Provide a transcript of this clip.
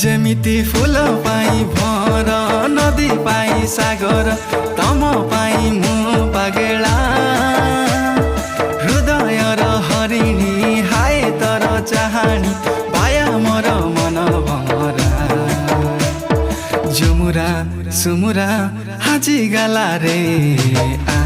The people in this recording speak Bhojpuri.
जेमिति फूल पाई भर नदी पाई सागर तम पाई मु पागेला हृदय र हरिणी हाय तर चाहानी पाया मोर मन भमरा जुमुरा सुमुरा हाजी गाला रे आ